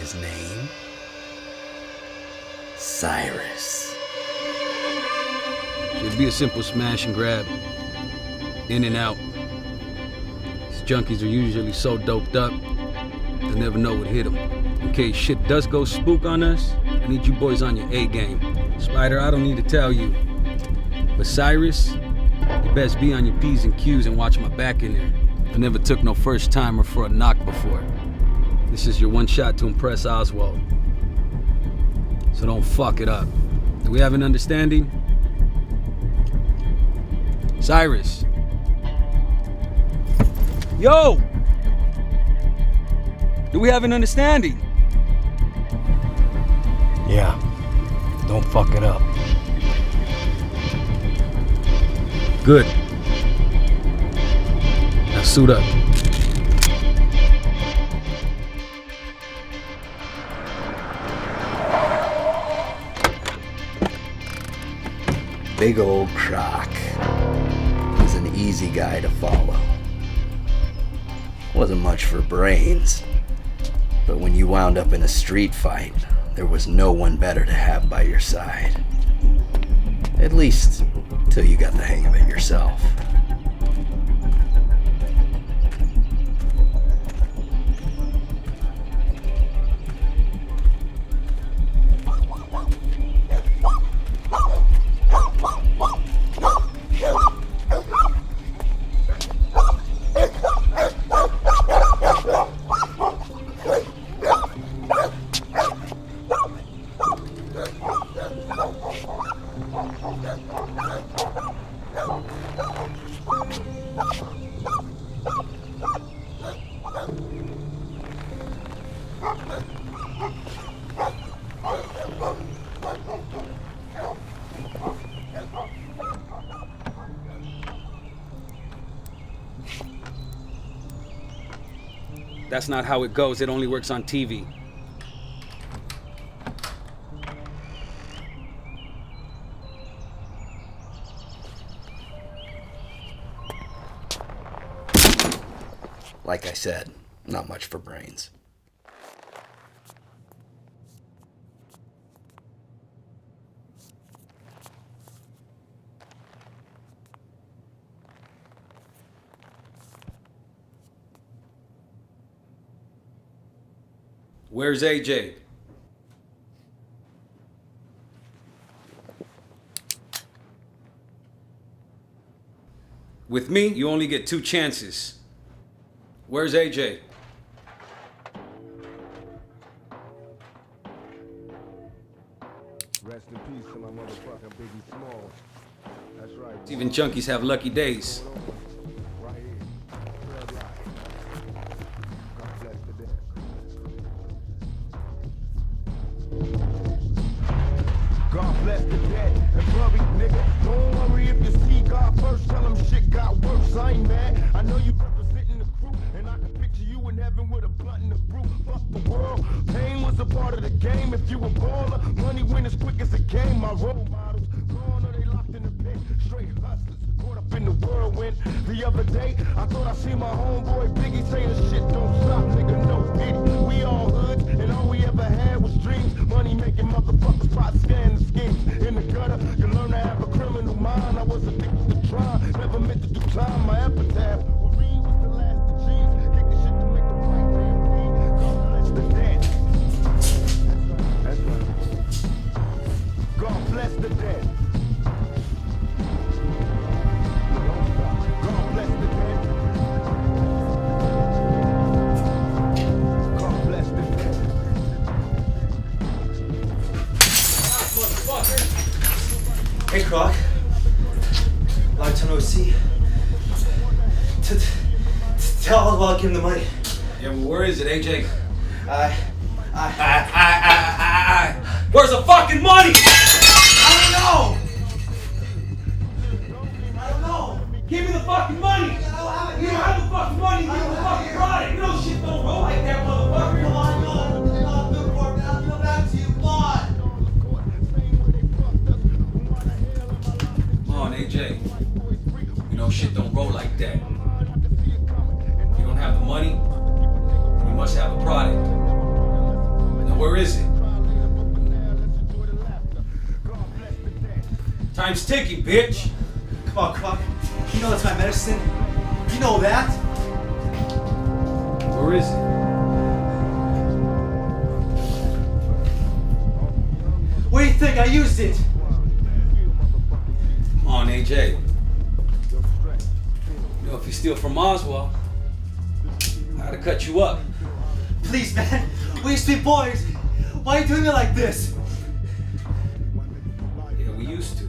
his name? Cyrus. Should be a simple smash and grab. In and out. These junkies are usually so doped up, they never know what hit them. In case shit does go spook on us, I need you boys on your A game. Spider, I don't need to tell you. But Cyrus, you best be on your P's and Q's and watch my back in there. I never took no first timer for a knock before. This is your one shot to impress Oswald. So don't fuck it up. Do we have an understanding? Cyrus. Yo! Do we have an understanding? Yeah. Don't fuck it up. Good. Now suit up. Big old Croc. He's an easy guy to follow. Wasn't much for brains, but when you wound up in a street fight, there was no one better to have by your side. At least, till you got the hang of it yourself. That's not how it goes. It only works on TV. Like I said, not much for brains. Where's AJ? With me, you only get 2 chances. Where's AJ? Rest in peace to my motherfucking Biggie Smalls. That's right. Even junkies have lucky days. Right here. Red light. God bless the dead. God bless the dead and buried, nigga. Don't worry if you see God first. Tell him shit got worse. I ain't mad. I know you representing the crew, and I can picture you in heaven with a blunt and a brew. Fuck the world. Pain was a part of the game. If you a baller, money win as quick as a game. My role models gone or they locked in the pit. Straight hustlers caught up in the whirlwind. The other day, I thought I seen my homeboy Biggie saying the shit don't stop, nigga. No pity. We all hoods, and all we ever had was dreams. Money making motherfuckers pot scan the schemes. In the gutter, you learn to have a criminal mind. I was addicted to crime, never meant to do time. My epitaph, Marine was the last of G's. Kick the shit to make the right man pee. God bless the dead. That's right. God bless the dead. God bless the dead. God bless the dead. Hey, Croc. Long time no see. Tell Oswald I'll give him the money. Yeah, well, where is it, AJ? Where's the fucking money? I don't know. Give me the fucking money. You don't have the fucking money. Give me the fucking product. You know shit don't roll like that, motherfucker. Come on. Come on, AJ. You know shit don't roll like that. You don't have the money, you must have a product. Time's ticking, bitch. Come on, come on. You know that's my medicine. You know that. Where is it? What do you think? I used it. Come on, AJ. You know, if you steal from Oswald, I gotta cut you up. Please, man. We used to be boys. Why are you doing me like this? Yeah, we used to.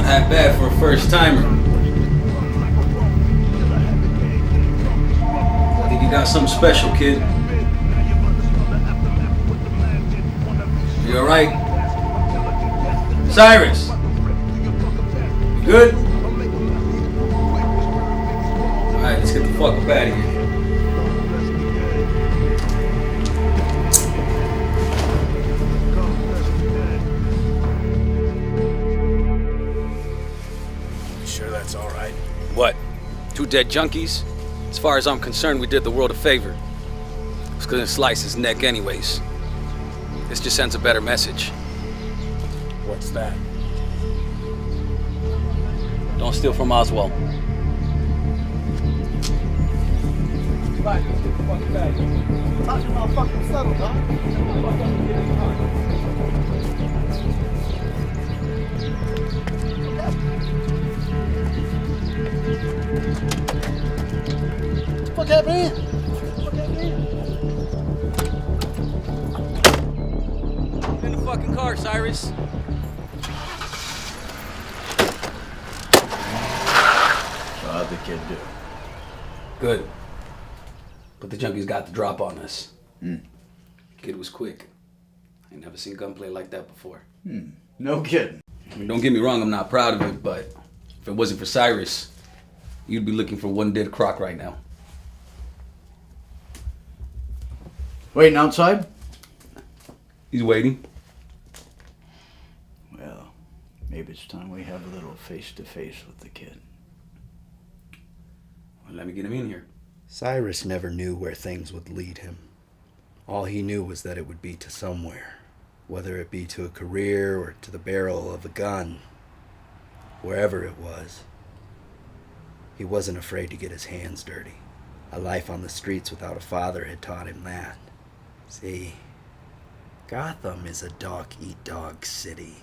Not bad for a first timer. I think you got something special, kid. You alright? Cyrus! You good? Alright, let's get the fuck up out of here. Sure that's all right? What? Two dead junkies? As far as I'm concerned, we did the world a favor. I was gonna slice his neck anyways. This just sends a better message. What's that? Don't steal from Oswald. Talking about fucking settled, huh? What happened? Get in the fucking car, Cyrus. So how'd the kid do? Good. But the junkies got the drop on us. Kid was quick. I ain't never seen gunplay like that before. No kidding. I mean, don't get me wrong, I'm not proud of it, but if it wasn't for Cyrus, you'd be looking for one dead croc right now. Waiting outside? He's waiting. Well, maybe it's time we have a little face-to-face with the kid. Well, let me get him in here. Cyrus never knew where things would lead him. All he knew was that it would be to somewhere, whether it be to a career or to the barrel of a gun. Wherever it was, he wasn't afraid to get his hands dirty. A life on the streets without a father had taught him that. See, Gotham is a dog-eat-dog city.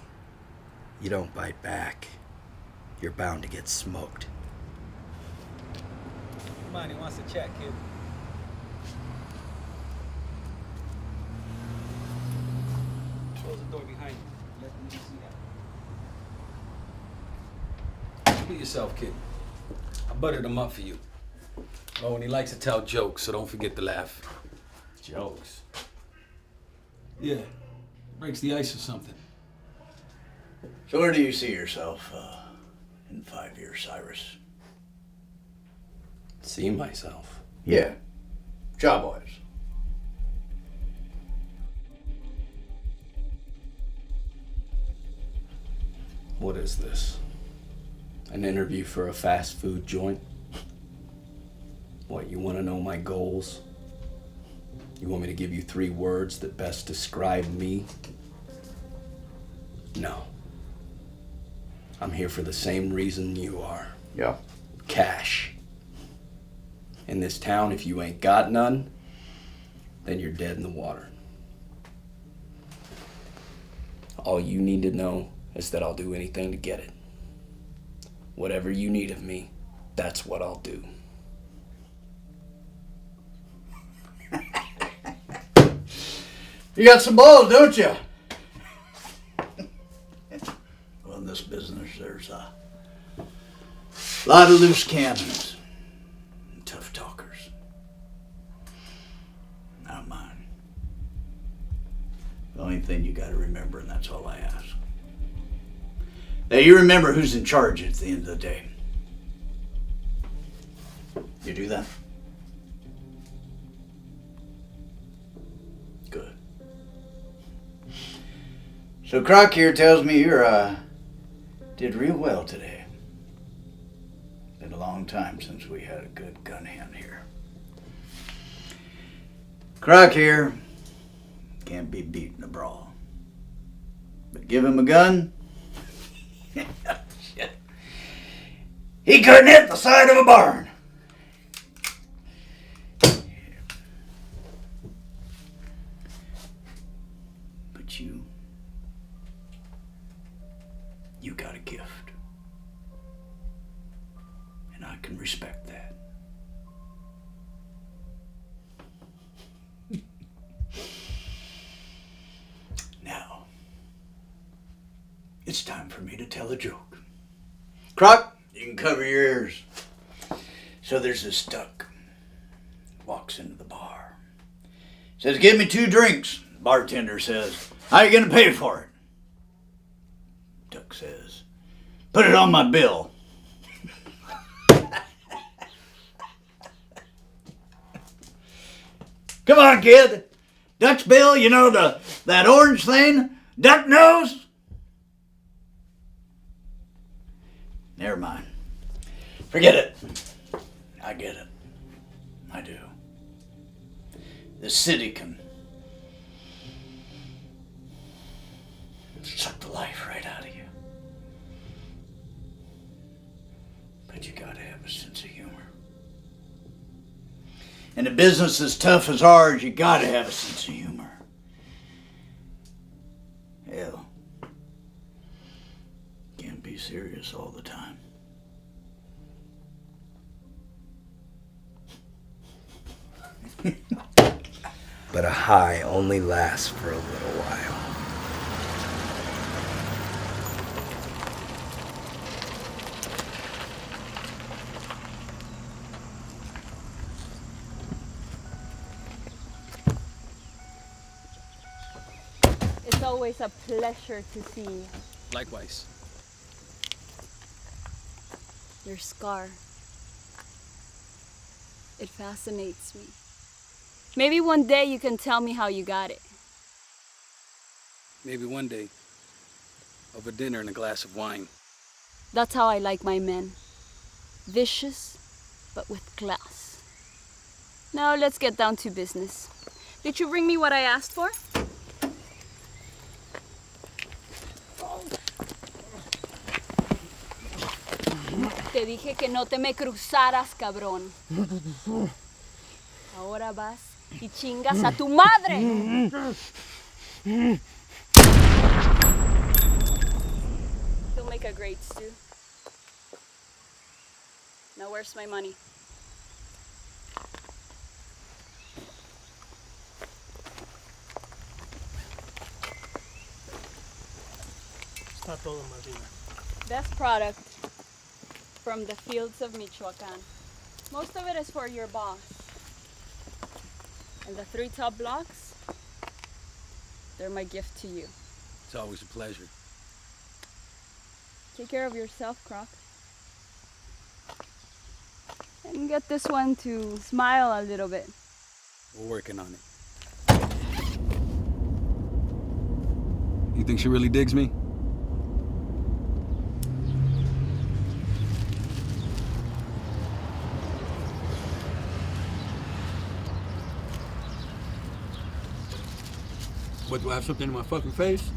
You don't bite back, you're bound to get smoked. Come on, he wants to chat, kid. Close the door behind you. Let me see that. Be yourself, kid. I buttered him up for you. Oh, and he likes to tell jokes, so don't forget to laugh. Jokes? Yeah, breaks the ice or something. So where do you see yourself in 5 years, Cyrus? See myself. Yeah, job-wise. What is this? An interview for a fast food joint? What, you want to know my goals? You want me to give you 3 words that best describe me? No. I'm here for the same reason you are. Yeah. Cash. In this town, if you ain't got none, then you're dead in the water. All you need to know is that I'll do anything to get it. Whatever you need of me, that's what I'll do. You got some balls, don't you? this business, there's a lot of loose cannons and tough talkers. Not mine. The only thing you gotta remember, and that's all I ask, that you remember who's in charge at the end of the day. You do that? Good. So Croc here tells me you did real well today. Been a long time since we had a good gun hand here. Croc here can't be beat in a brawl. But give him a gun, shit, he couldn't hit the side of a barn. But you got a gift. And I can respect that. Now, it's time for me to tell a joke. Croc, you can cover your ears. So there's this duck. Walks into the bar. Says, give me 2 drinks. Bartender says, how you gonna pay for it? Duck says, put it on my bill. Come on, kid. Duck's bill, you know, that orange thing? Duck nose? Never mind. Forget it. I get it. I do. This city can suck the life right out of you. But you gotta have a sense of humor. In a business as tough as ours, you gotta have a sense of humor. Hell, can't be serious all the time. But a high only lasts for a little while. It's always a pleasure to see you. Likewise. Your scar. It fascinates me. Maybe one day you can tell me how you got it. Maybe one day, over dinner and a glass of wine. That's how I like my men. Vicious, but with class. Now let's get down to business. Did you bring me what I asked for? Te dije que no te me cruzaras, cabrón. Ahora vas y chingas a tu madre. He'll make a great stew. Now where's my money? Está todo, madrina. Best product from the fields of Michoacan. Most of it is for your boss. And the 3 top blocks, they're my gift to you. It's always a pleasure. Take care of yourself, Croc. And get this one to smile a little bit. We're working on it. You think she really digs me? What, do I have something in my fucking face?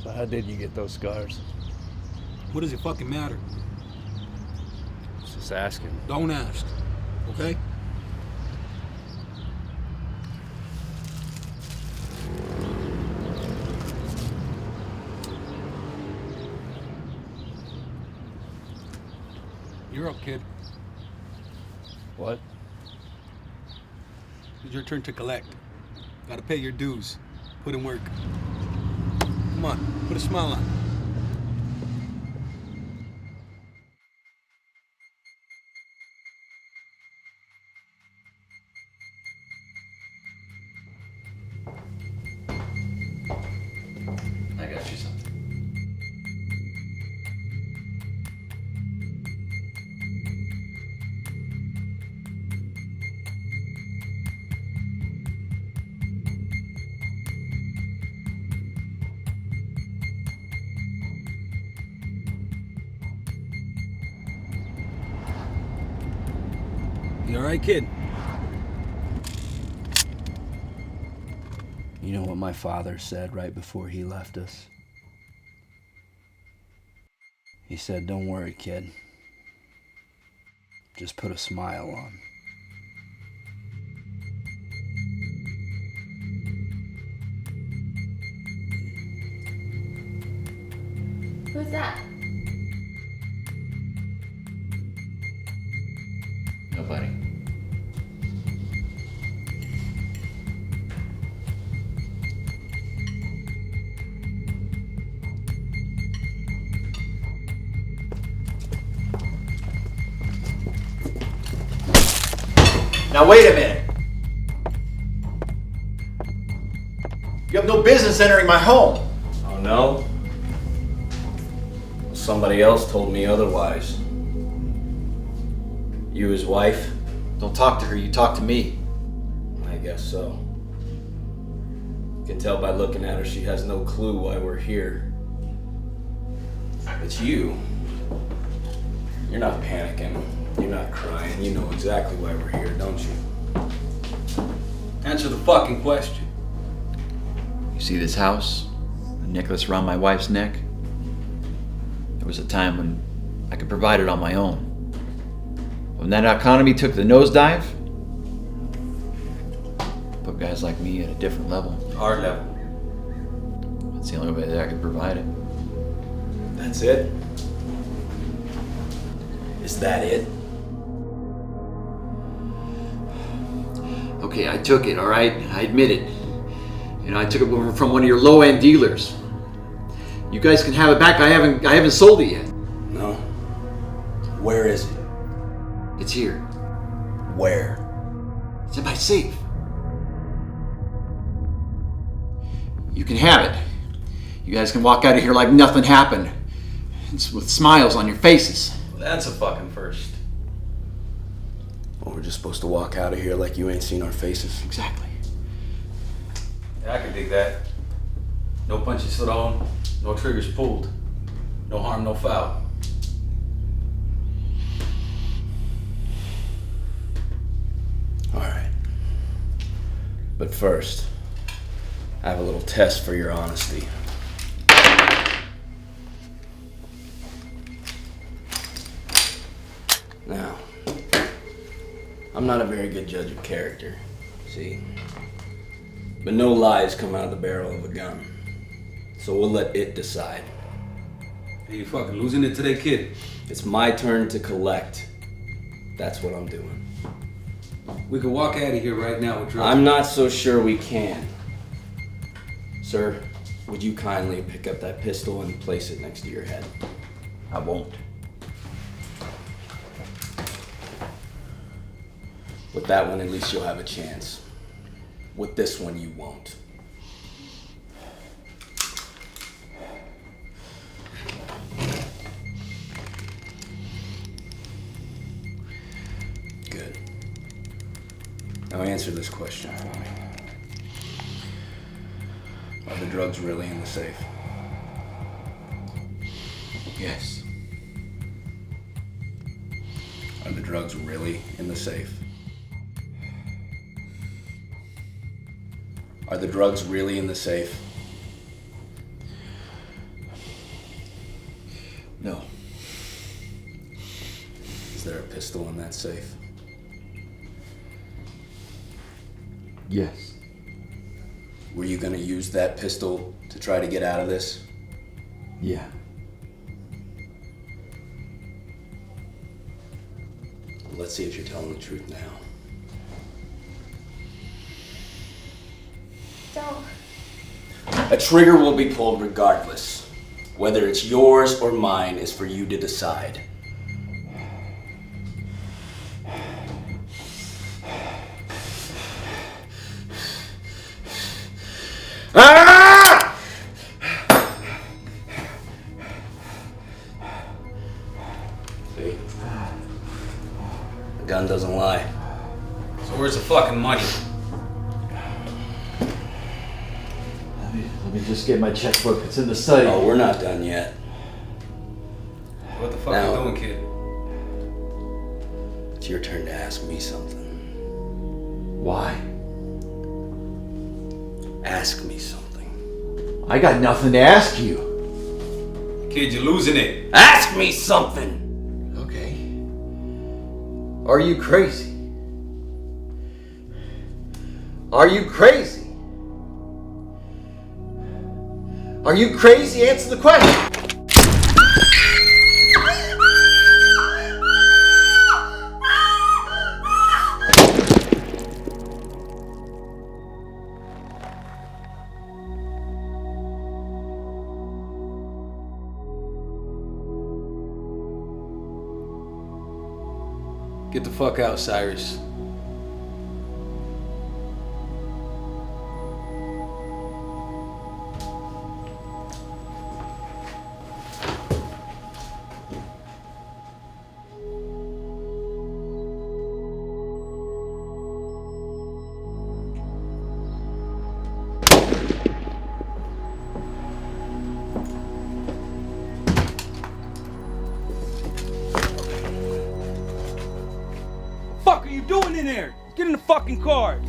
So how did you get those scars? What does it fucking matter? Just asking. Don't ask, okay? You're up, kid. What? It's your turn to collect. Gotta pay your dues. Put in work. Come on, put a smile on. I got you something. You all right, kid? You know what my father said right before he left us? He said, "Don't worry, kid. Just put a smile on." Who's that? Nobody. Now wait a minute. You have no business entering my home. Oh no? Somebody else told me otherwise. You his wife? Don't talk to her, you talk to me. I guess so. You can tell by looking at her she has no clue why we're here. It's you. You're not panicking. You're not crying. You know exactly why we're here, don't you? Answer the fucking question. You see this house? The necklace around my wife's neck? There was a time when I could provide it on my own. When that economy took the nosedive, put guys like me at a different level. Our level. That's the only way that I could provide it. That's it? Is that it? Okay, I took it, all right? I admit it. You know, I took it from one of your low-end dealers. You guys can have it back. I haven't sold it yet. No. Where is it? It's here. Where? It's in my safe. You can have it. You guys can walk out of here like nothing happened. It's with smiles on your faces. That's a fucking first. Well, we're just supposed to walk out of here like you ain't seen our faces. Exactly. Yeah, I can dig that. No punches thrown, no triggers pulled. No harm, no foul. All right. But first, I have a little test for your honesty. Now, I'm not a very good judge of character, see? But no lies come out of the barrel of a gun. So we'll let it decide. Hey, you fucking losing it today, kid? It's my turn to collect. That's what I'm doing. We can walk out of here right now with drugs. I'm not so sure we can. Sir, would you kindly pick up that pistol and place it next to your head? I won't. With that one, at least you'll have a chance. With this one, you won't. Good. Now answer this question for me. Are the drugs really in the safe? Yes. Are the drugs really in the safe? Are the drugs really in the safe? No. Is there a pistol in that safe? Yes. Were you gonna use that pistol to try to get out of this? Yeah. Let's see if you're telling the truth now. Don't. A trigger will be pulled regardless. Whether it's yours or mine is for you to decide. Ah! See? The gun doesn't lie. So where's the fucking money? Let me just get my checkbook. It's in the study. Oh, we're not done yet. What the fuck Now- are you doing, kid? It's your turn to ask me something. Why? Ask me something. I got nothing to ask you. Kid, you're losing it. Ask me something! Okay. Are you crazy? Are you crazy? Are you crazy? Answer the question. Get the fuck out, Cyrus. Fuck are you doing in there? Get in the fucking car.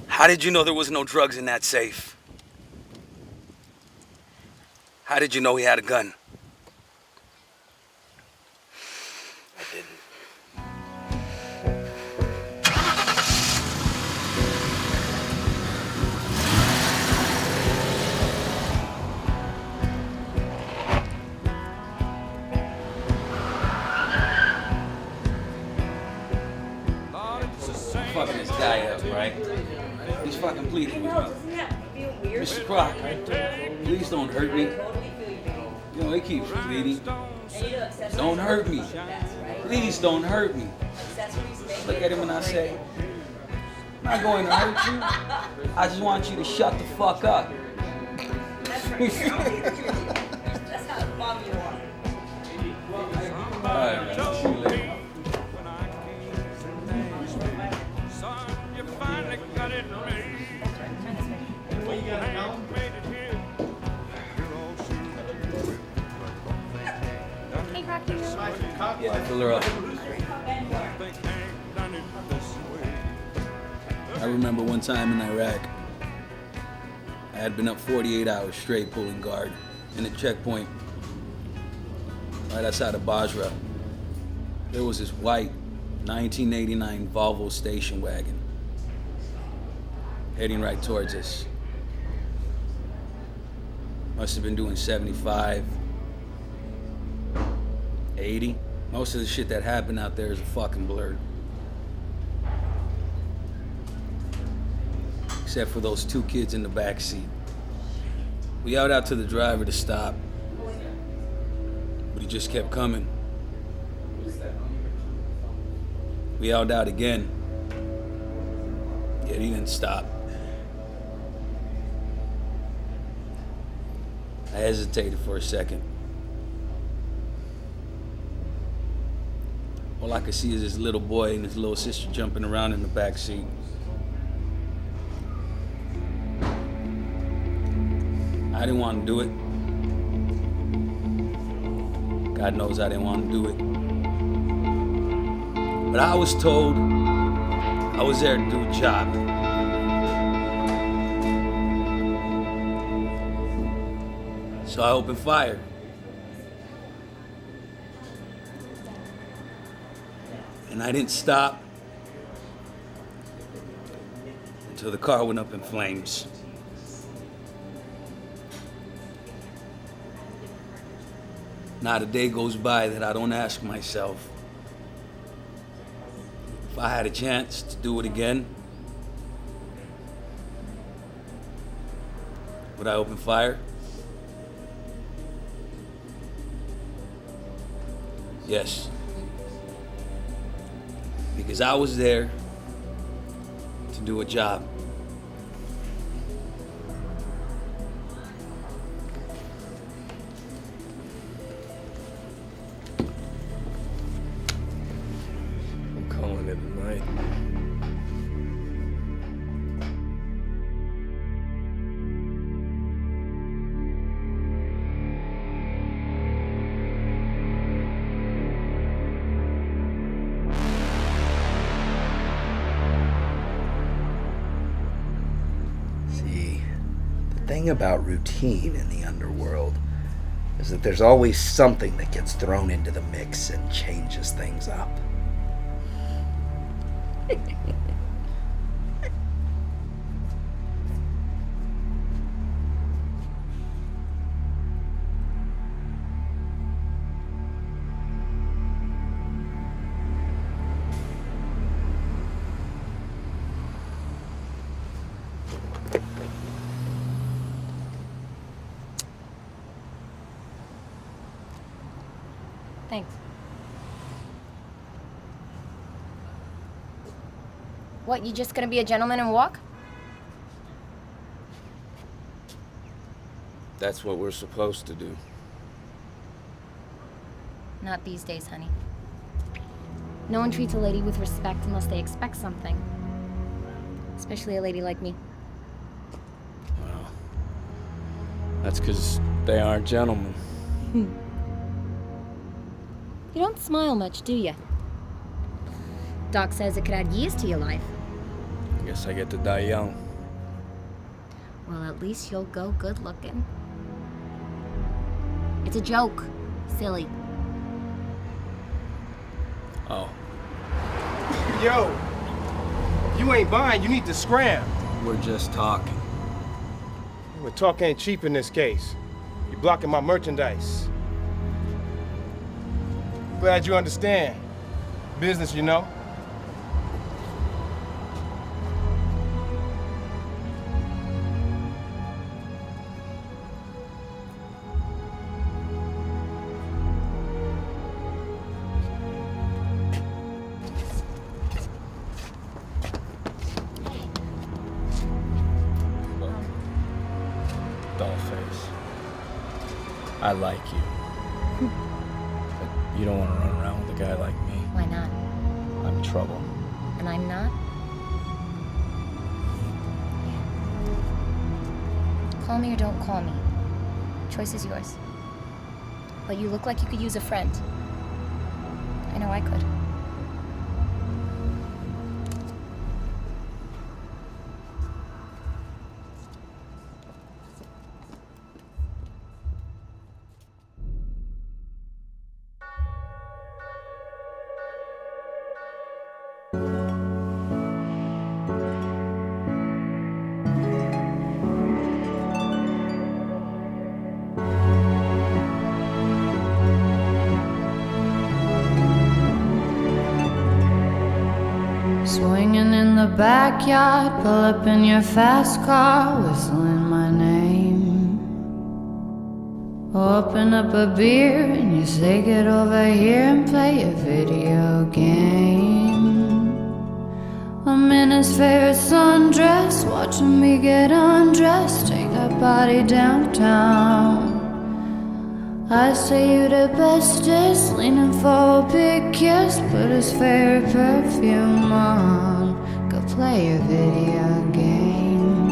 How did you know there was no drugs in that safe? How did you know he had a gun? I didn't. Fucking this guy up, right? He's fucking pleading with me. Mr. Croc, please don't hurt me. You know, he keeps pleading. Don't hurt me. Please don't hurt me. Look at him and I say, I'm not going to hurt you. I just want you to shut the fuck up. That's how bum you are. Alright, man. See you later. Hey, Croc, do you know? Yeah, fill her up. I remember one time in Iraq, I had been up 48 hours straight pulling guard in a checkpoint right outside of Basra. There was this white 1989 Volvo station wagon heading right towards us. Must have been doing 75, 80. Most of the shit that happened out there is a fucking blur. Except for those two kids in the back seat. We yelled out to the driver to stop, but he just kept coming. We yelled out again, yet he didn't stop. I hesitated for a second. All I could see is this little boy and his little sister jumping around in the back seat. I didn't want to do it. God knows I didn't want to do it. But I was told I was there to do a job. So I opened fire. And I didn't stop until the car went up in flames. Not a day goes by that I don't ask myself, if I had a chance to do it again, would I open fire? Yes. Because I was there to do a job. I'm calling it a night. See, the thing about routine in the underworld is that there's always something that gets thrown into the mix and changes things up. Thanks. What, you just gonna be a gentleman and walk? That's what we're supposed to do. Not these days, honey. No one treats a lady with respect unless they expect something. Especially a lady like me. Well, that's because they aren't gentlemen. You don't smile much, do you? Doc says it could add years to your life. I guess I get to die young. Well, at least you'll go good looking. It's a joke, silly. Oh. Yo, if you ain't buying, you need to scram. We're just talking. Well, talk ain't cheap in this case. You're blocking my merchandise. Glad you understand. Business, you know. Dollface. I like you. But you don't want to run around with a guy like me. Why not? I'm trouble. And I'm not? Call me or don't call me. Choice is yours. But you look like you could use a friend. I know I could. Swinging in the backyard, pull up in your fast car, whistling my name. Open up a beer and you say get over here and play a video game. I'm in his favorite sundress, watching me get undressed, take that body downtown. I say you the bestest, leaning for a big kiss, put his favorite perfume on, go play your video game.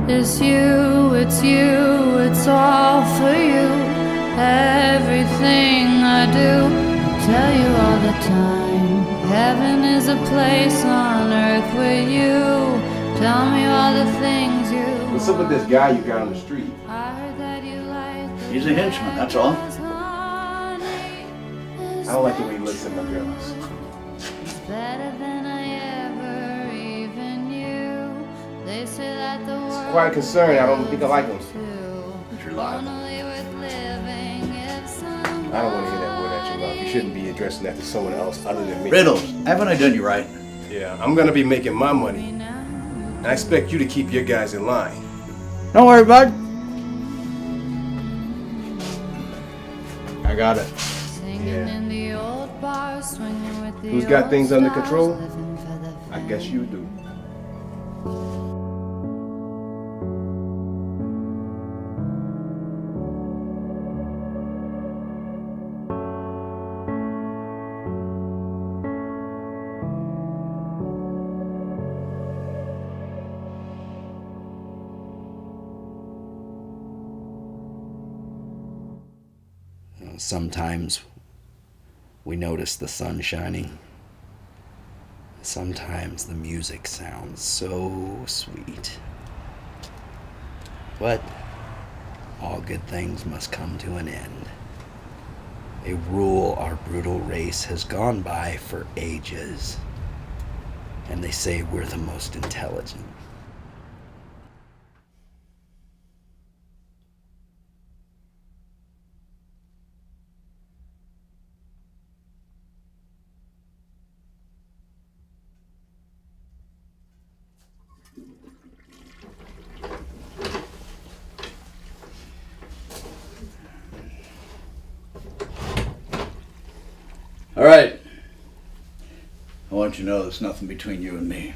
It's you, it's all for you. Everything I do, I tell you all the time. Heaven is a place on earth with you. Tell me all the things you What's up with this guy you got on the street? I heard that you like the He's a henchman, that's all. I don't like the way he looks at my girls. He's better than I ever even knew. They say that the world Quite concerned, I don't think I like him. You're lying. only worth living I don't want to hear that word at your mouth. You shouldn't be addressing that to someone else other than me. Riddles, haven't I done you right? Yeah, I'm gonna be making my money. And I expect you to keep your guys in line. Don't worry, bud. I got it. Who's got things under control? I guess you do. Sometimes we notice the sun shining. Sometimes the music sounds so sweet. But all good things must come to an end. A rule our brutal race has gone by for ages. And they say we're the most intelligent. All right. I want you to know there's nothing between you and me.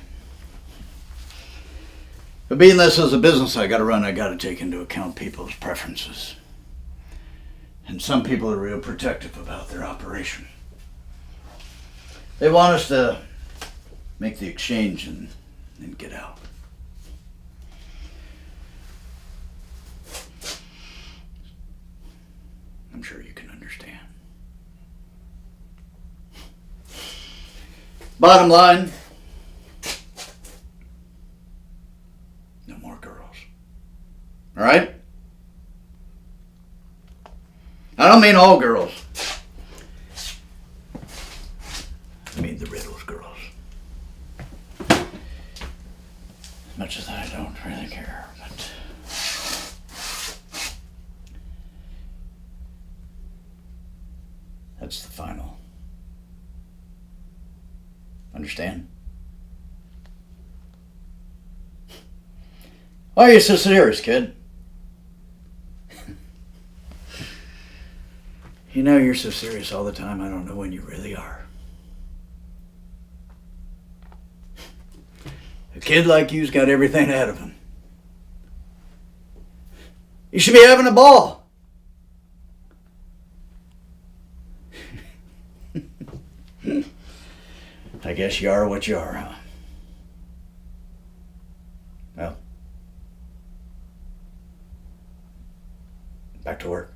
But being this is a business I gotta run, I gotta take into account people's preferences. And some people are real protective about their operation. They want us to make the exchange and then get out. I'm sure you can understand. Bottom line, no more girls. All right? I don't mean all girls. I mean the Riddles girls. As much as I don't really care, but that's the final. Understand? Why are you so serious, kid? You know you're so serious all the time, I don't know when you really are. A kid like you's got everything ahead of him. You should be having a ball. I guess you are what you are, huh? Well, back to work.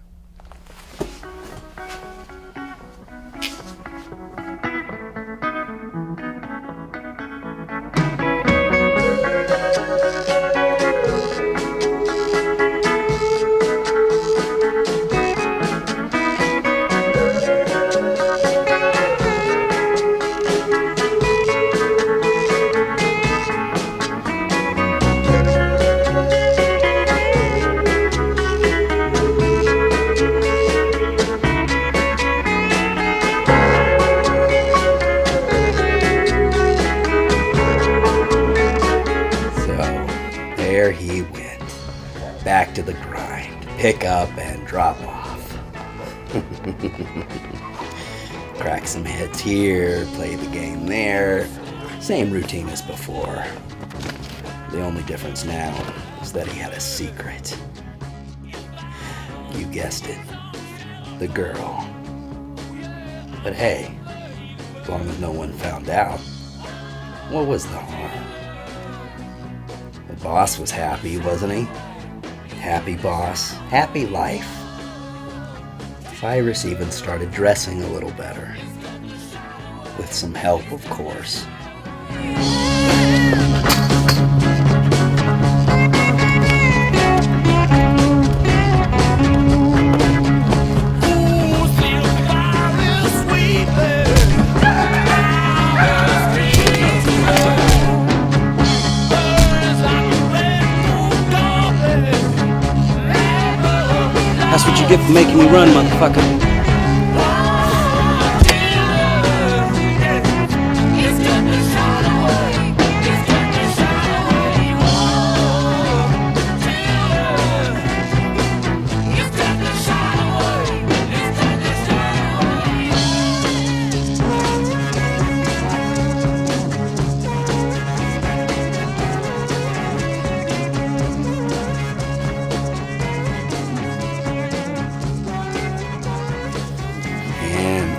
There he went, back to the grind, pick up and drop off. Crack some hits here, play the game there, same routine as before. The only difference now is that he had a secret. You guessed it, the girl. But hey, as long as no one found out, what was the harm? The boss was happy, wasn't he? Happy boss, happy life. Cyrus even started dressing a little better. With some help, of course. That's what you get for making me run, motherfucker.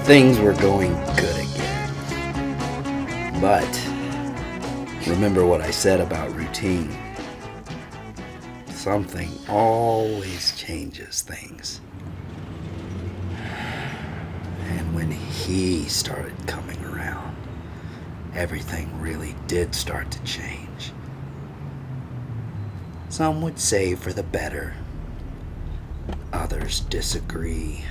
Things were going good again. But remember what I said about routine. Something always changes things. And when he started coming around, everything really did start to change. Some would say for the better. Others disagree.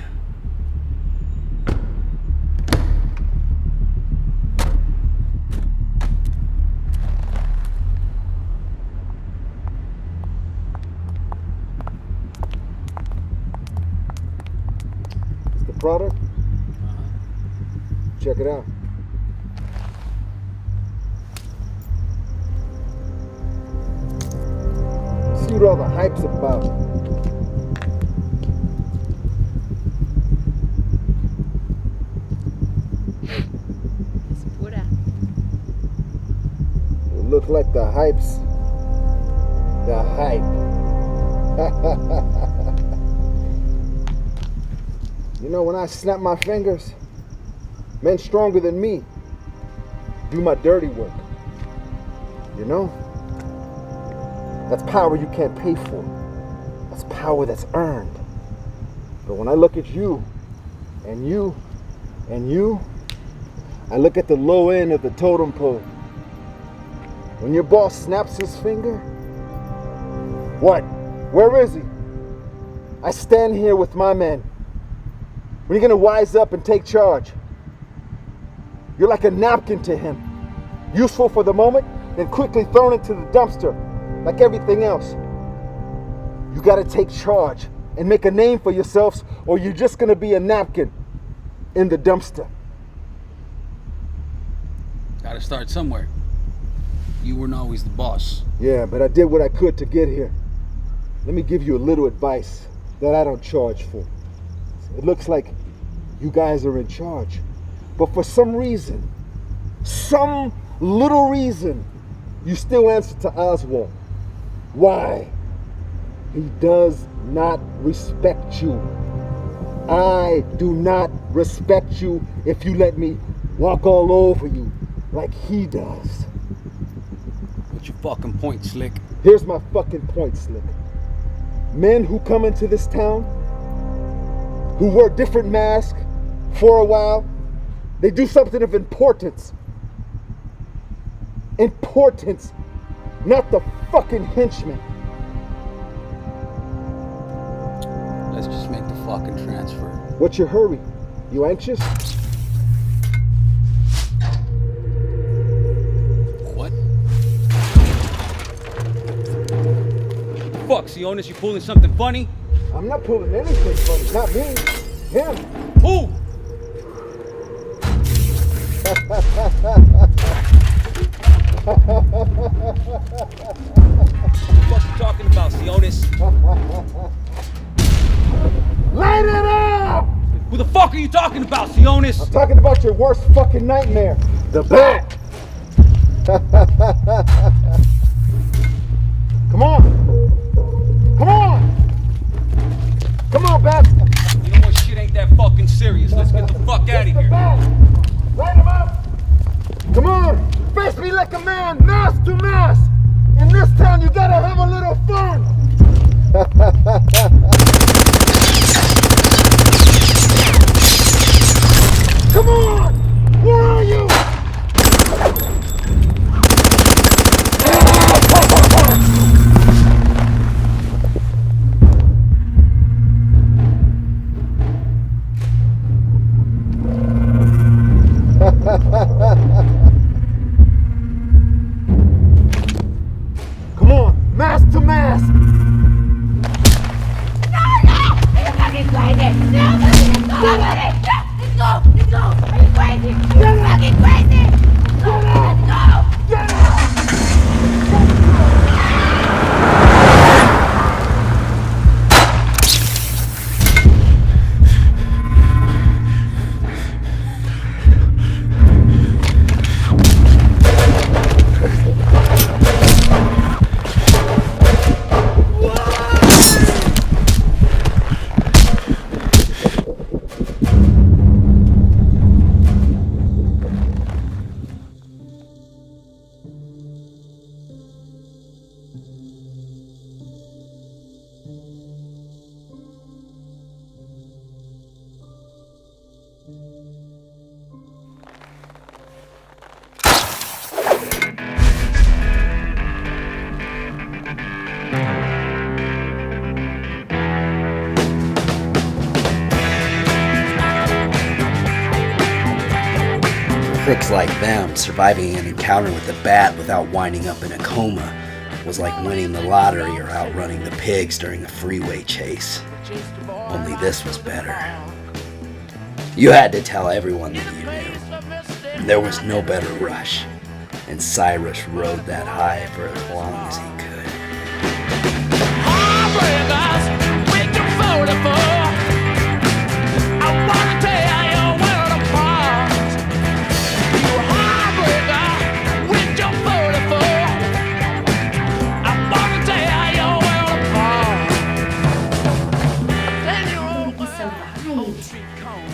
Product? Check it out. See what all the hype's about. It's pura. It look like the hype's the hype. You know, when I snap my fingers, men stronger than me do my dirty work. You know? That's power you can't pay for. That's power that's earned. But when I look at you, and you, and you, I look at the low end of the totem pole. When your boss snaps his finger, what? Where is he? I stand here with my men. When you're gonna wise up and take charge? You're like a napkin to him. Useful for the moment, then quickly thrown into the dumpster, like everything else. You gotta take charge and make a name for yourselves, or you're just gonna be a napkin in the dumpster. Gotta start somewhere. You weren't always the boss. Yeah, but I did what I could to get here. Let me give you a little advice that I don't charge for. It looks like you guys are in charge. But for some reason, some little reason, you still answer to Oswald. Why? He does not respect you. I do not respect you if you let me walk all over you like he does. What's your fucking point, Slick? Here's my fucking point, Slick. Men who come into this town, who wear different masks for a while, they do something of importance. Importance, not the fucking henchman. Let's just make the fucking transfer. What's your hurry? You anxious? What? Fuck, Sionis, you pulling something funny? I'm not pulling anything funny, not me. Him. Who? What the fuck you talking about, Sionis? Light it up! Who the fuck are you talking about, Sionis? I'm talking about your worst fucking nightmare. The bat! Come on! Come on! Come on, Bat! You know what, shit ain't that fucking serious. Let's get the fuck out of here. Light him up! Come on! Face me like a man, mask to mask! In this town, you gotta have a little fun! Come on! Where are you? Come on, mask to mask! No! Are you fucking crazy? No! Let's go! Let's go! Let's go! Are you crazy? You're fucking crazy! Let's go! Get out! Crooks like them, surviving an encounter with the bat without winding up in a coma was like winning the lottery or outrunning the pigs during a freeway chase. Only this was better. You had to tell everyone that you knew. There was no better rush, and Cyrus rode that high for as long as he could.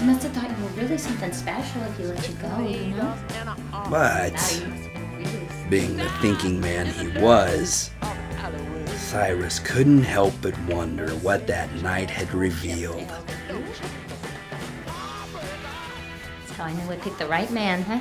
You must have thought you were really something special if he let you go, you know? But, being the thinking man he was, Cyrus couldn't help but wonder what that night had revealed. So I knew I picked the right man, huh?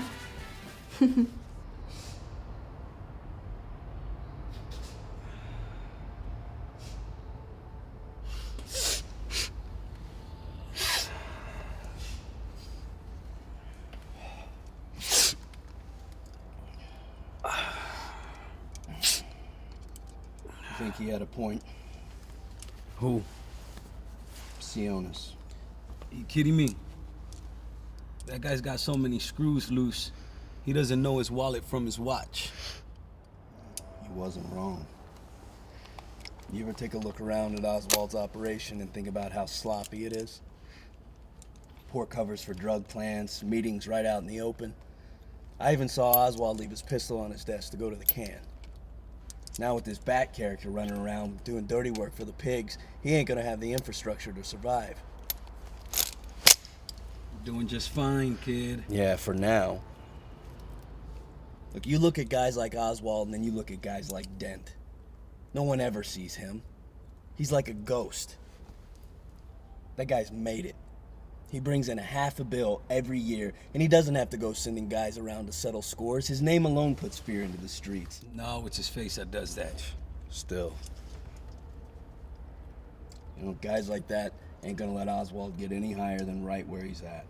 I think he had a point. Who? Sionis. You kidding me? That guy's got so many screws loose, he doesn't know his wallet from his watch. He wasn't wrong. You ever take a look around at Oswald's operation and think about how sloppy it is? Poor covers for drug plans, meetings right out in the open. I even saw Oswald leave his pistol on his desk to go to the can. Now with this Bat character running around doing dirty work for the pigs, he ain't gonna have the infrastructure to survive. Doing just fine, kid. Yeah, for now. Look, you look at guys like Oswald and then you look at guys like Dent. No one ever sees him. He's like a ghost. That guy's made it. He brings in $500 million every year, and he doesn't have to go sending guys around to settle scores. His name alone puts fear into the streets. No, it's his face that does that. Still. You know, guys like that ain't gonna let Oswald get any higher than right where he's at.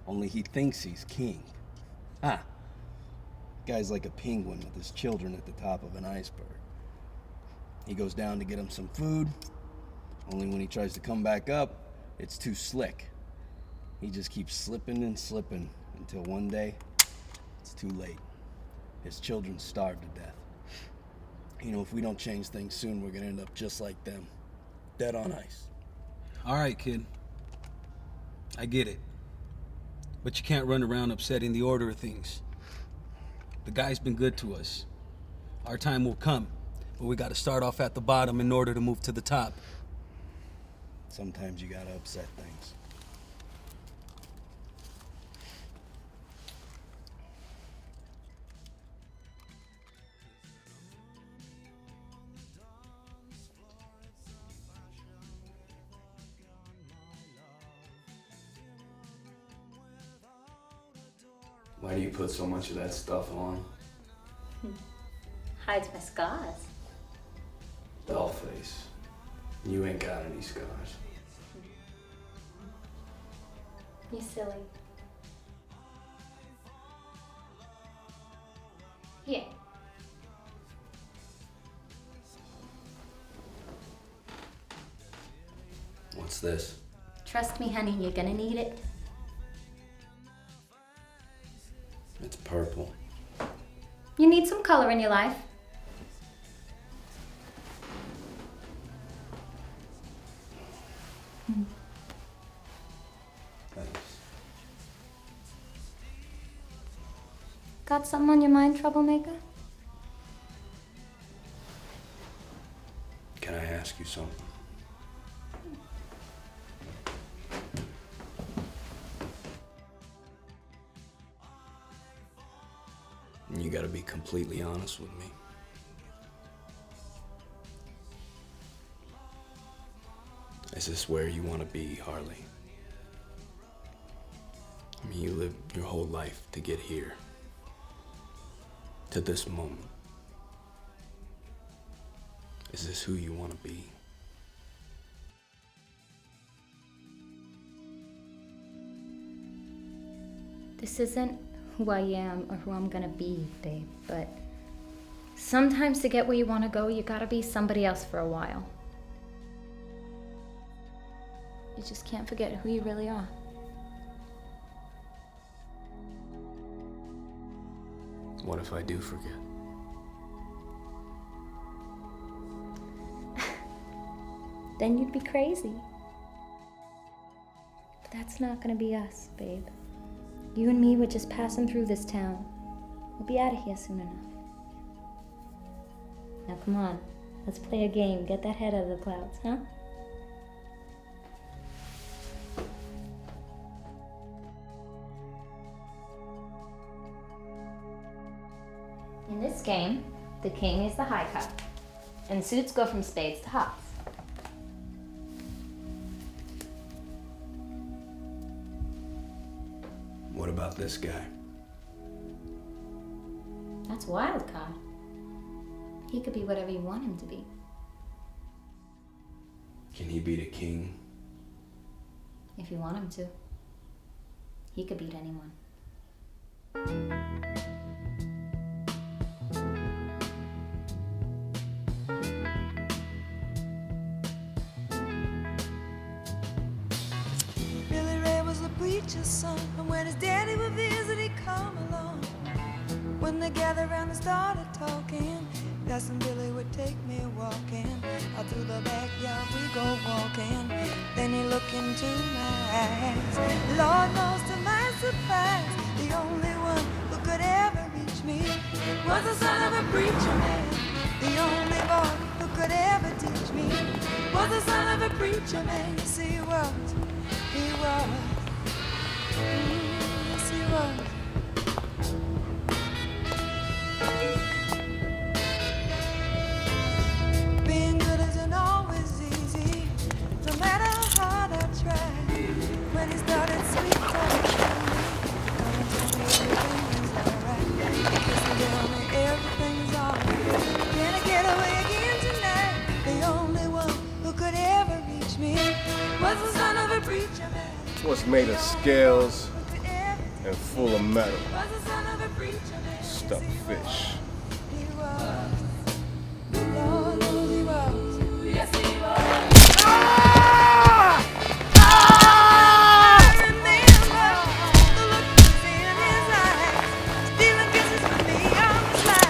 Only he thinks he's king. Ha! Guy's like a penguin with his children at the top of an iceberg. He goes down to get him some food, only when he tries to come back up, it's too slick. He just keeps slipping and slipping until one day, it's too late. His children starve to death. You know, if we don't change things soon, we're gonna end up just like them. Dead on ice. All right, kid. I get it. But you can't run around upsetting the order of things. The guy's been good to us. Our time will come, but we gotta start off at the bottom in order to move to the top. Sometimes you gotta upset things. Why do you put so much of that stuff on? Hides my scars. Dollface. You ain't got any scars. You silly. Here. What's this? Trust me, honey, you're gonna need it. It's purple. You need some color in your life. Thanks. Got something on your mind, troublemaker? Can I ask you something? You gotta be completely honest with me. Is this where you want to be, Harley? mean, you lived your whole life to get here. To this moment. Is this who you want to be? This isn't who I am or who I'm gonna be, babe, but sometimes to get where you wanna go, you gotta be somebody else for a while. You just can't forget who you really are. What if I do forget? Then you'd be crazy. But that's not gonna be us, babe. You and me, we're just passing through this town. We'll be out of here soon enough. Now come on, let's play a game. Get that head out of the clouds, huh? In this game, the king is the high cup, and suits go from spades to hearts. What about this guy? That's wild card. He could be whatever you want him to be. Can he beat a king? If you want him to. He could beat anyone. Billy Ray was a preacher's son, and when his daddy would visit, he'd come along. When they gathered around and started talking, Cousin Billy would take me walking. Out through the backyard we go walking. Then he looked into my eyes. Lord knows to my surprise, the only one who could ever reach me was the son of a preacher man. The only boy who could ever teach me was the son of a preacher man. Yes, he was. He was. Yes, he was. Being good isn't always easy, no matter how hard I try. When he started sweet talking to me, everything is alright. Listen, tell me everything's alright. Can I get away again tonight? The only one who could ever reach me was the son of a preacher man. What's made of scales and full of metal. Was the son of a preacher man. Stuffed fish. He was. Lord knows he was. Yes, he was. I remember the look was in his eyes, stealing kisses from me on the slide.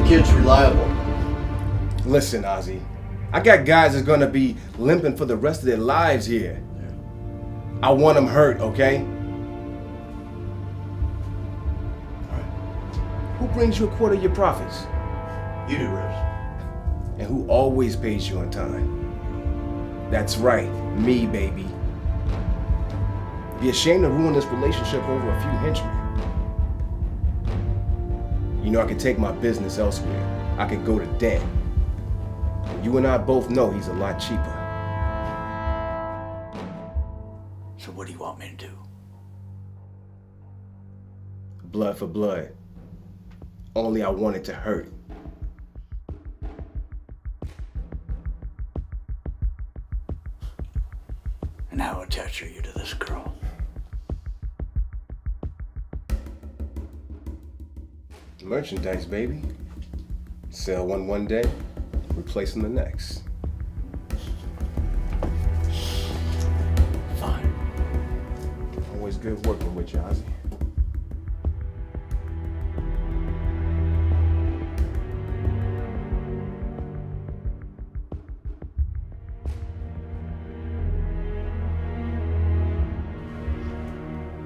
Kid's reliable. Listen, Ozzy, I got guys that's gonna be limping for the rest of their lives here. I want them hurt, okay? Who brings you a quarter of your profits? You do, Rose. And who always pays you on time? That's right, me, baby. Be ashamed to ruin this relationship over a few henchmen. You know, I could take my business elsewhere. I could go to Dan. You and I both know he's a lot cheaper. So what do you want me to do? Blood for blood. Only I want it to hurt. And how attached are you to this girl? Merchandise, baby. Sell one day, replacing the next. Fine. Always good working with you, Ozzy.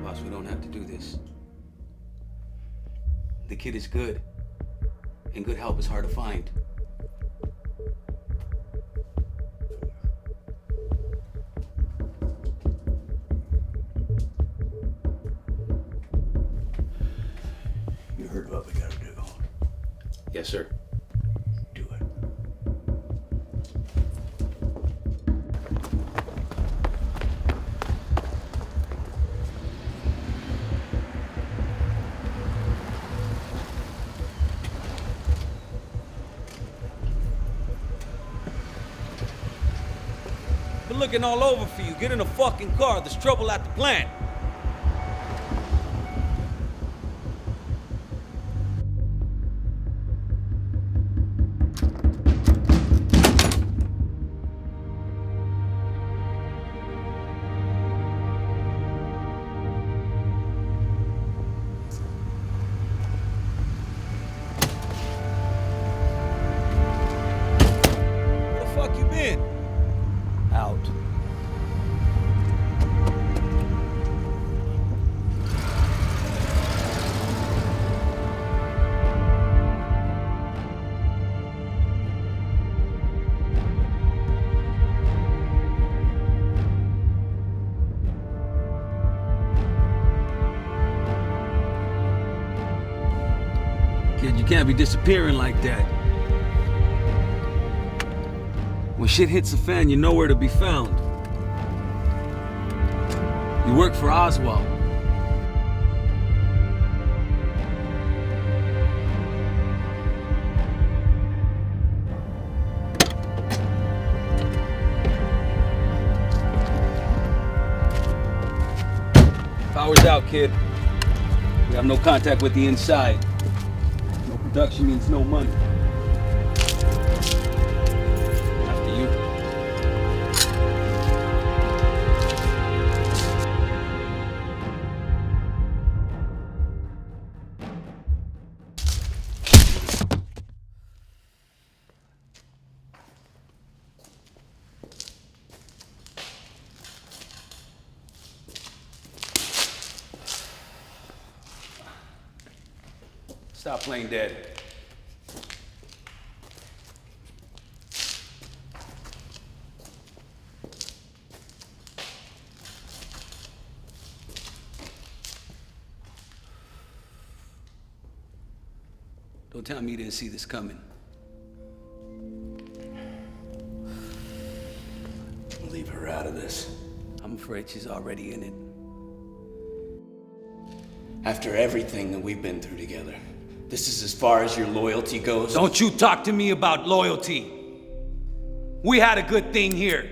Boss, we don't have to do this. The kid is good, and good help is hard to find. You heard what we gotta do. Yes, sir. Do it. Been looking all over for you. Get in a fucking car. There's trouble at the plant. Where the fuck you been? Out. Kid, you can't be disappearing like that. When shit hits the fan, you're nowhere to be found. You work for Oswald. Power's out, kid. We have no contact with the inside. No production means no money. After you. Stop playing dead. Don't tell me you didn't see this coming. Leave her out of this. I'm afraid she's already in it. After everything that we've been through together, this is as far as your loyalty goes? Don't you talk to me about loyalty. We had a good thing here.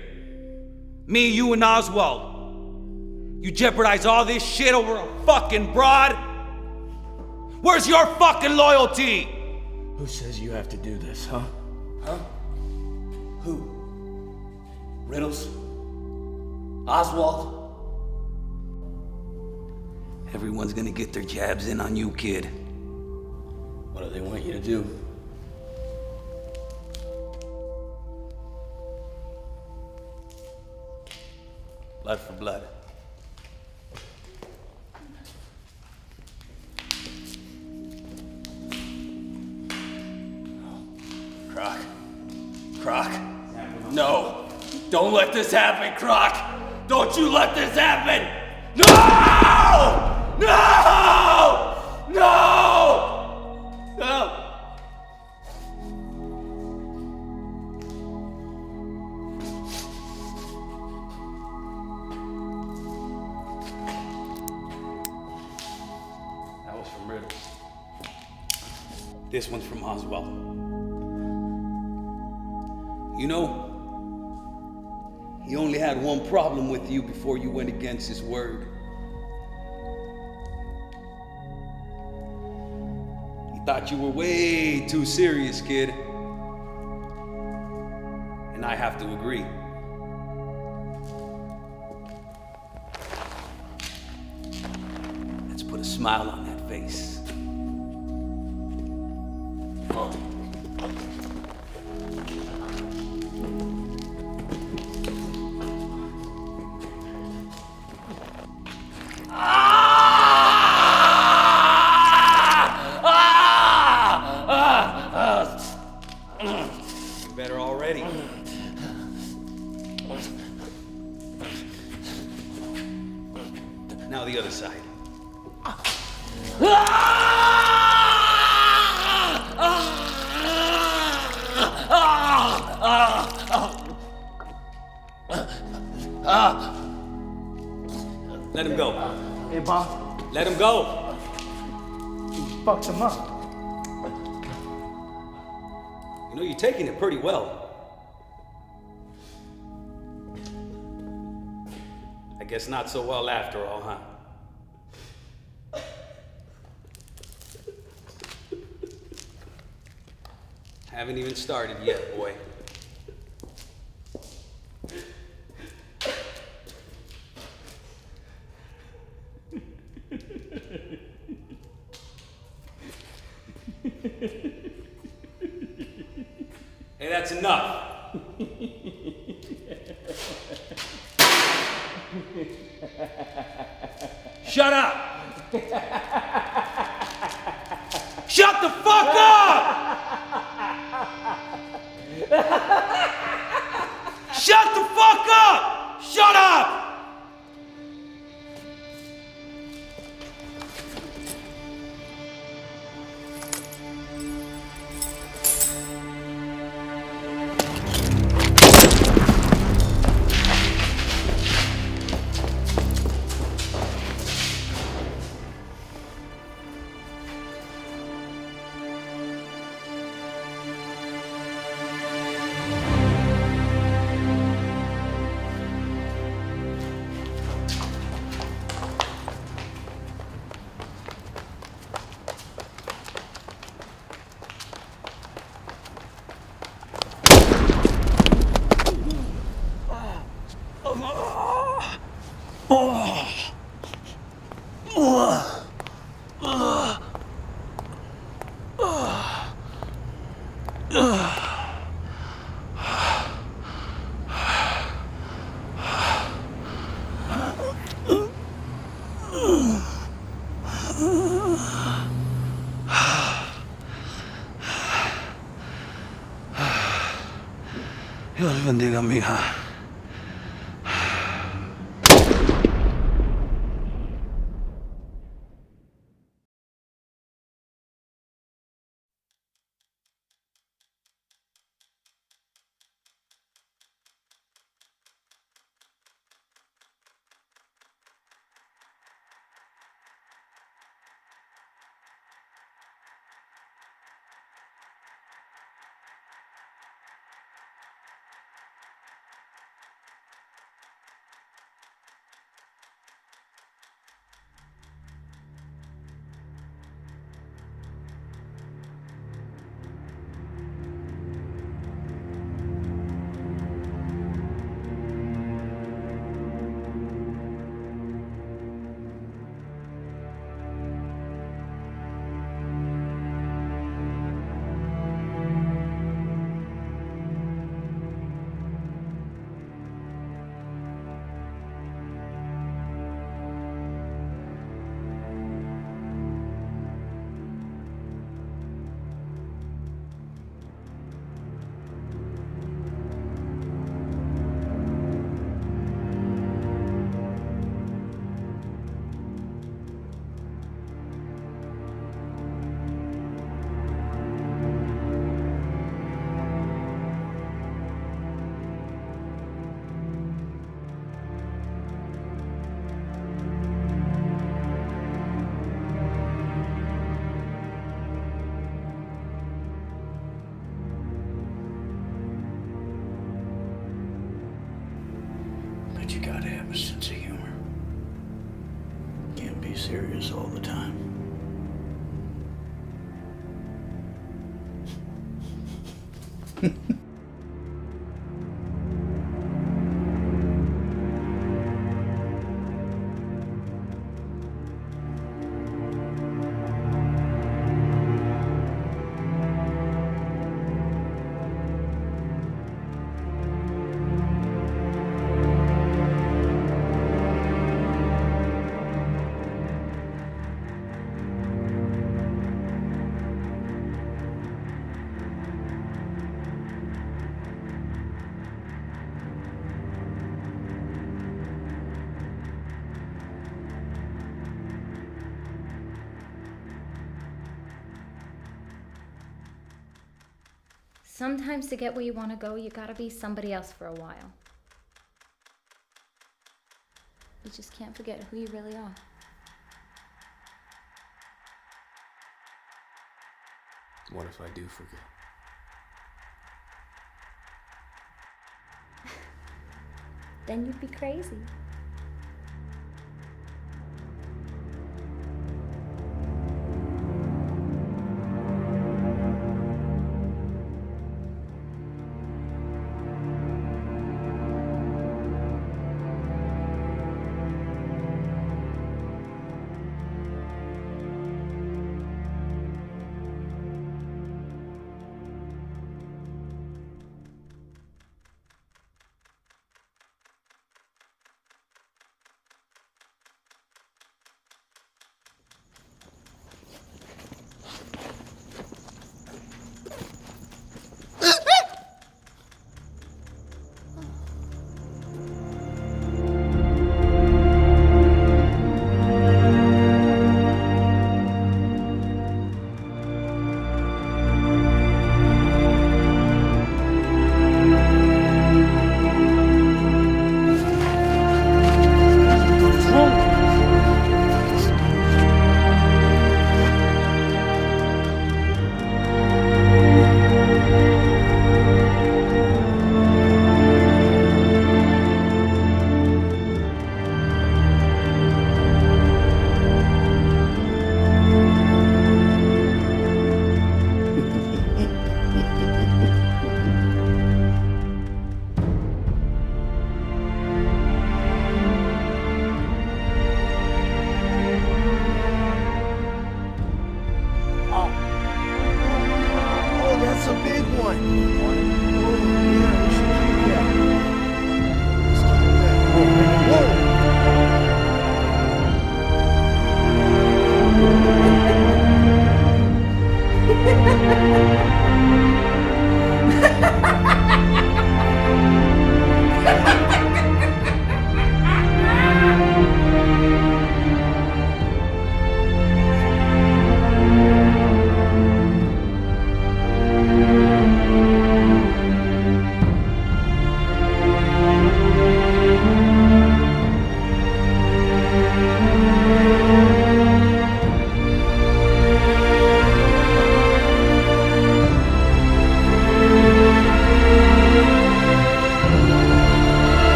Me, you, and Oswald. You jeopardize all this shit over a fucking broad? Where's your fucking loyalty? Who says you have to do this, huh? Huh? Who? Riddles? Oswald? Everyone's gonna get their jabs in on you, kid. What do they want you to do? Blood for blood. Croc? No! Don't let this happen, Croc! Don't you let this happen! No! No! No! No! That was from Riddle. This one's from Oswald. You know, he only had one problem with you before you went against his word. He thought you were way too serious, kid. And I have to agree. Let's put a smile on that face. Better already. Now the other side. Let him go. Hey, Bob. Let him go. You fucked him up. You know, you're taking it pretty well. I guess not so well after all, huh? Haven't even started yet, boy. Hey, that's enough. Shut up! Shut the fuck up! Shut the fuck up! Shut up! Dios bendiga, mija. be serious all the time. Sometimes to get where you want to go, you gotta be somebody else for a while. You just can't forget who you really are. What if I do forget? Then you'd be crazy.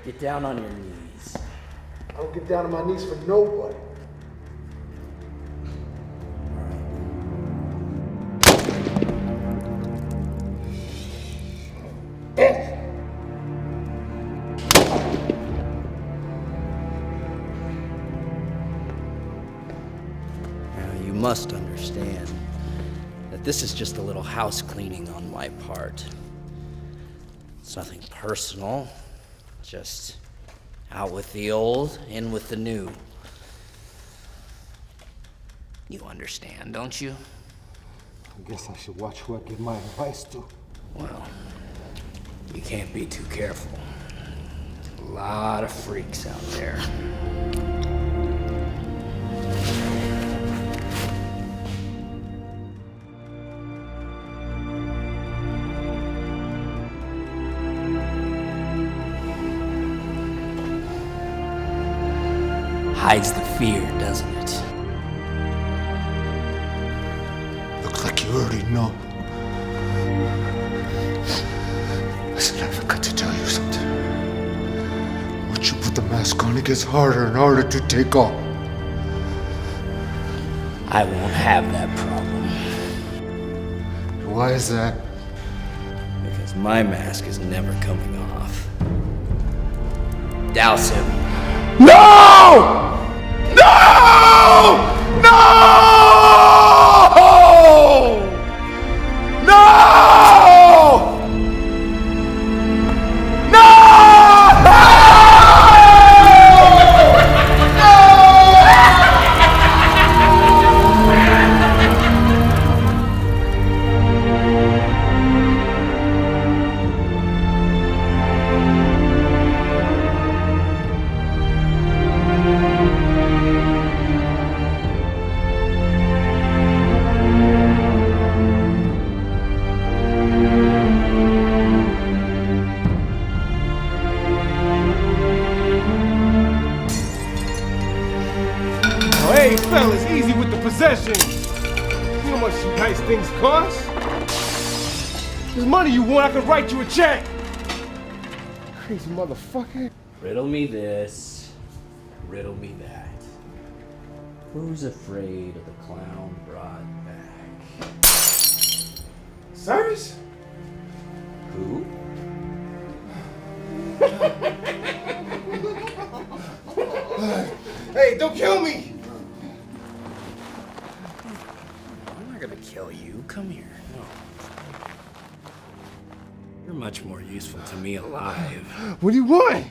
Get down on your knees. I don't get down on my knees for nobody. Now, you must understand that this is just a little house cleaning on my part. It's nothing personal, just out with the old, in with the new. You understand, don't you? I guess I should watch who I give my advice to. Well, you can't be too careful. A lot of freaks out there. Hides the fear, doesn't it? Looks like you already know. Listen, I forgot to tell you something. Once you put the mask on, it gets harder and harder to take off. I won't have that problem. Why is that? Because my mask is never coming off. Douse him. No! No! No! No! Hey, fellas, easy with the possessions. You know how much these nice things cost? There's money you want, I can write you a check. Crazy motherfucker. Riddle me this, riddle me that. Who's afraid of the clown brought back? Cyrus? Who? Hey, don't kill me! I'm not gonna kill you. Come here. No. You're much more useful to me alive. What do you want?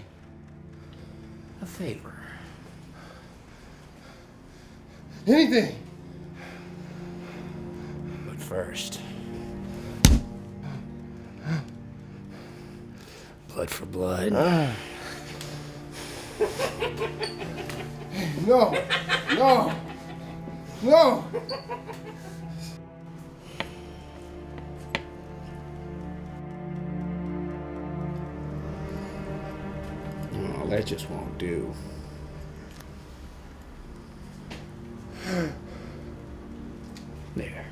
A favor. Anything. But first, blood for blood. No, no, no. Oh, that just won't do. There.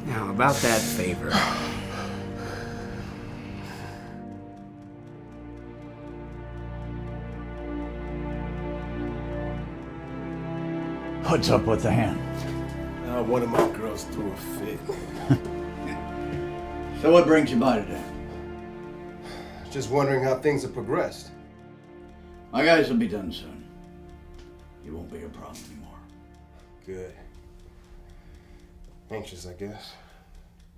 Now, about that favor. What's up with the hand? One of my girls threw a fit. So what brings you by today? Just wondering how things have progressed. My guys will be done soon. You won't be a problem anymore. Good. Anxious, I guess.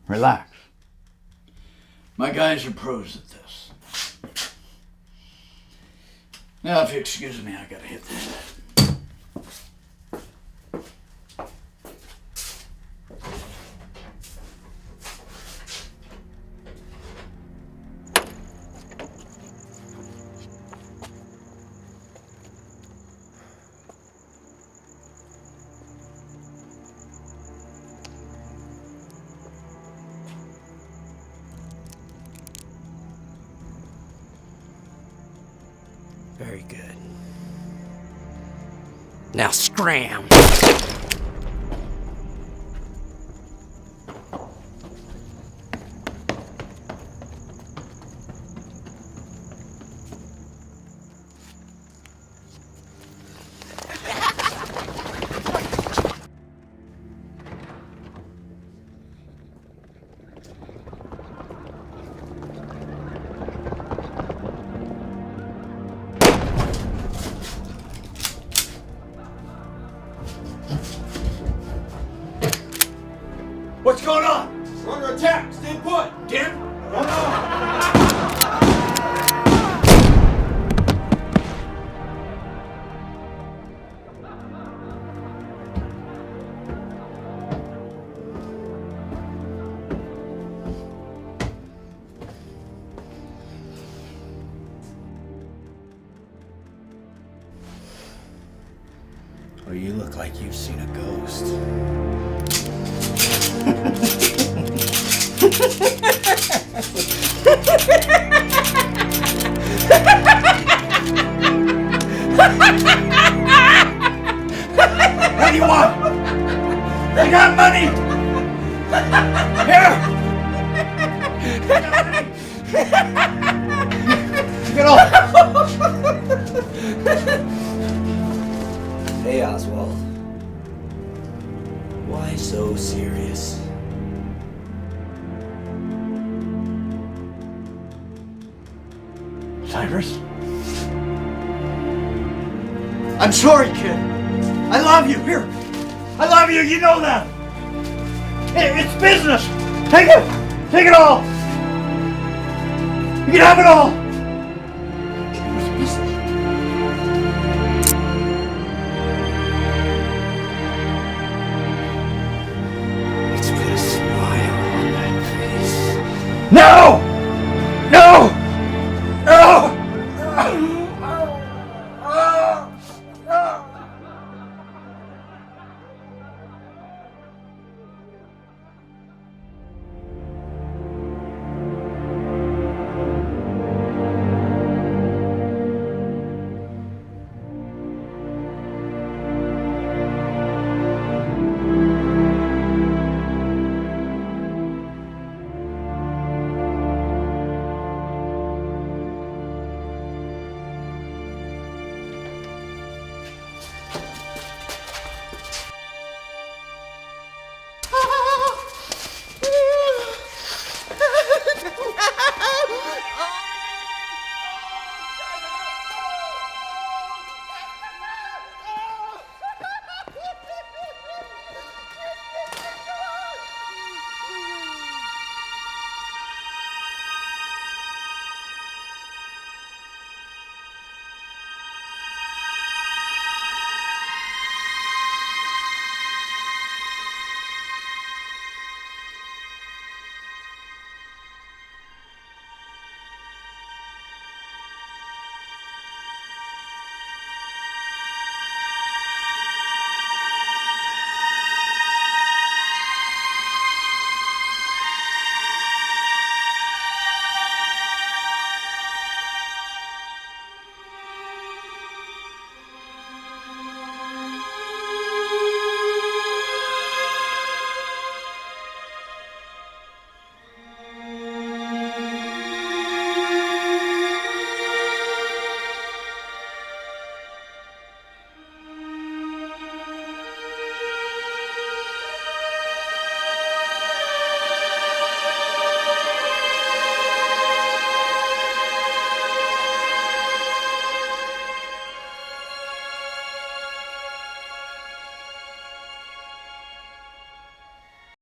Relax. My guys are pros at this. Now, if you excuse me, I gotta hit this. Very good. Now scram! What's going on? We're under attack. Stay put. Dim? Well, you look like you've seen a ghost. What do you want? I got money! Here! Get off! Hey, Oswald. Why so serious? Cyrus? I'm sorry, kid. I love you. Here. I love you. You know that. It's business. Take it. Take it all. You can have it all. It was business. Let's put a smile on that face. No!